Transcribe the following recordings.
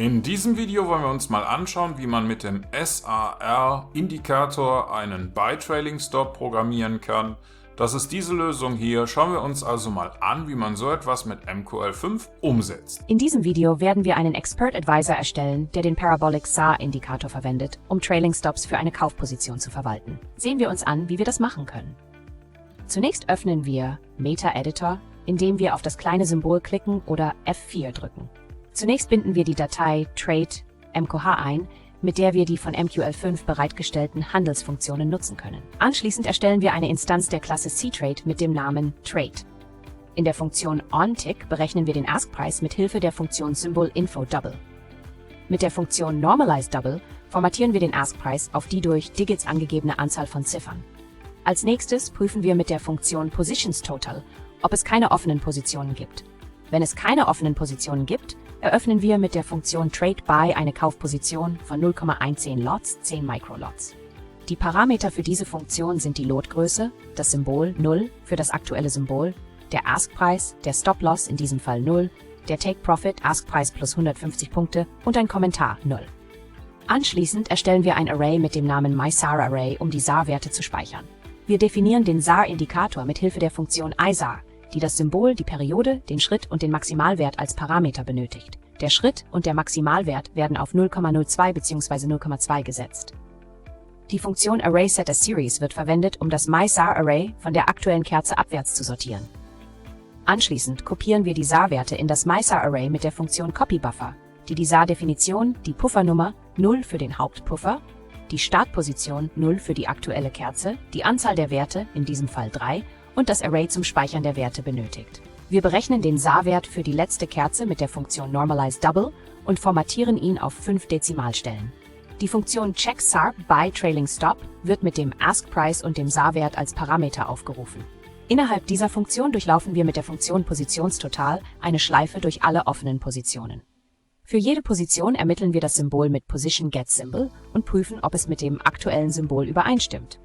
In diesem Video wollen wir uns mal anschauen, wie man mit dem SAR-Indikator einen Buy-Trailing-Stop programmieren kann. Das ist diese Lösung hier. Schauen wir uns also mal an, wie man so etwas mit MQL5 umsetzt. In diesem Video werden wir einen Expert Advisor erstellen, der den Parabolic SAR-Indikator verwendet, um Trailing Stops für eine Kaufposition zu verwalten. Sehen wir uns an, wie wir das machen können. Zunächst öffnen wir Meta-Editor, indem wir auf das kleine Symbol klicken oder F4 drücken. Zunächst binden wir die Datei Trade.mkh ein, mit der wir die von MQL5 bereitgestellten Handelsfunktionen nutzen können. Anschließend erstellen wir eine Instanz der Klasse ctrade mit dem Namen Trade. In der Funktion onTick berechnen wir den Ask-Preis mit Hilfe der Funktion Symbol InfoDouble. Mit der Funktion NormalizeDouble formatieren wir den Ask-Preis auf die durch Digits angegebene Anzahl von Ziffern. Als nächstes prüfen wir mit der Funktion PositionsTotal, ob es keine offenen Positionen gibt. Wenn es keine offenen Positionen gibt, eröffnen wir mit der Funktion TradeBuy eine Kaufposition von 0,10 Lots, 10 Microlots. Die Parameter für diese Funktion sind die Lotgröße, das Symbol 0 für das aktuelle Symbol, der Ask-Preis, der Stop-Loss in diesem Fall 0, der Take-Profit, Ask-Preis plus 150 Punkte und ein Kommentar 0. Anschließend erstellen wir ein Array mit dem Namen MySAR-Array, um die SAR-Werte zu speichern. Wir definieren den SAR-Indikator mit Hilfe der Funktion iSAR, die das Symbol, die Periode, den Schritt und den Maximalwert als Parameter benötigt. Der Schritt und der Maximalwert werden auf 0,02 bzw. 0,2 gesetzt. Die Funktion ArraySetAsSeries wird verwendet, um das MySAR-Array von der aktuellen Kerze abwärts zu sortieren. Anschließend kopieren wir die SAR-Werte in das MySAR-Array mit der Funktion CopyBuffer, die SAR-Definition, die Puffernummer 0 für den Hauptpuffer, die Startposition 0 für die aktuelle Kerze, die Anzahl der Werte, in diesem Fall 3, und das Array zum Speichern der Werte benötigt. Wir berechnen den SAR-Wert für die letzte Kerze mit der Funktion NormalizeDouble und formatieren ihn auf 5 Dezimalstellen. Die Funktion CheckSAR by Trailing Stop wird mit dem Ask-Preis und dem SAR-Wert als Parameter aufgerufen. Innerhalb dieser Funktion durchlaufen wir mit der Funktion PositionsTotal eine Schleife durch alle offenen Positionen. Für jede Position ermitteln wir das Symbol mit PositionGetSymbol und prüfen, ob es mit dem aktuellen Symbol übereinstimmt.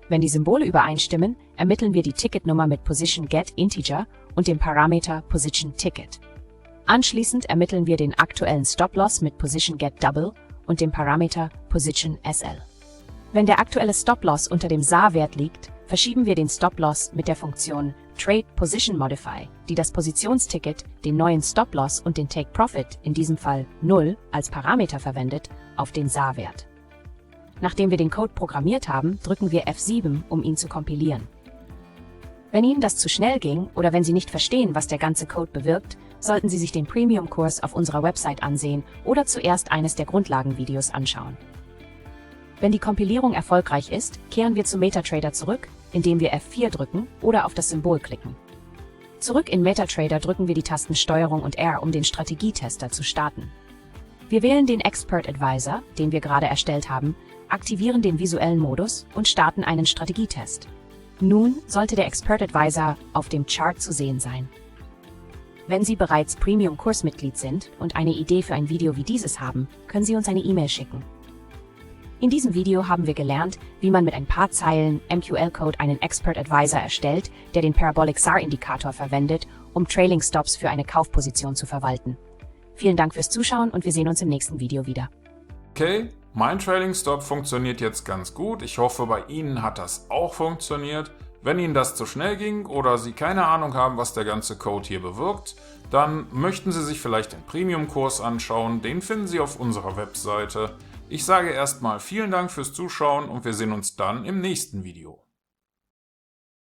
Wenn die Symbole übereinstimmen, ermitteln wir die Ticketnummer mit PositionGetInteger und dem Parameter PositionTicket. Anschließend ermitteln wir den aktuellen Stop-Loss mit PositionGetDouble und dem Parameter PositionSL. Wenn der aktuelle Stop-Loss unter dem SAR-Wert liegt, verschieben wir den Stop-Loss mit der Funktion TradePositionModify, die das Positionsticket, den neuen Stop-Loss und den Take-Profit, in diesem Fall 0, als Parameter verwendet, auf den SAR-Wert. Nachdem wir den Code programmiert haben, drücken wir F7, um ihn zu kompilieren. Wenn Ihnen das zu schnell ging oder wenn Sie nicht verstehen, was der ganze Code bewirkt, sollten Sie sich den Premium-Kurs auf unserer Website ansehen oder zuerst eines der Grundlagenvideos anschauen. Wenn die Kompilierung erfolgreich ist, kehren wir zu MetaTrader zurück, indem wir F4 drücken oder auf das Symbol klicken. Zurück in MetaTrader drücken wir die Tasten STRG und R, um den Strategietester zu starten. Wir wählen den Expert Advisor, den wir gerade erstellt haben, aktivieren den visuellen Modus und starten einen Strategietest. Nun sollte der Expert Advisor auf dem Chart zu sehen sein. Wenn Sie bereits Premium-Kursmitglied sind und eine Idee für ein Video wie dieses haben, können Sie uns eine E-Mail schicken. In diesem Video haben wir gelernt, wie man mit ein paar Zeilen MQL-Code einen Expert Advisor erstellt, der den Parabolic SAR-Indikator verwendet, um Trailing Stops für eine Kaufposition zu verwalten. Vielen Dank fürs Zuschauen und wir sehen uns im nächsten Video wieder. Okay, mein Trailing Stop funktioniert jetzt ganz gut. Ich hoffe, bei Ihnen hat das auch funktioniert. Wenn Ihnen das zu schnell ging oder Sie keine Ahnung haben, was der ganze Code hier bewirkt, dann möchten Sie sich vielleicht den Premium-Kurs anschauen. Den finden Sie auf unserer Webseite. Ich sage erstmal vielen Dank fürs Zuschauen und wir sehen uns dann im nächsten Video.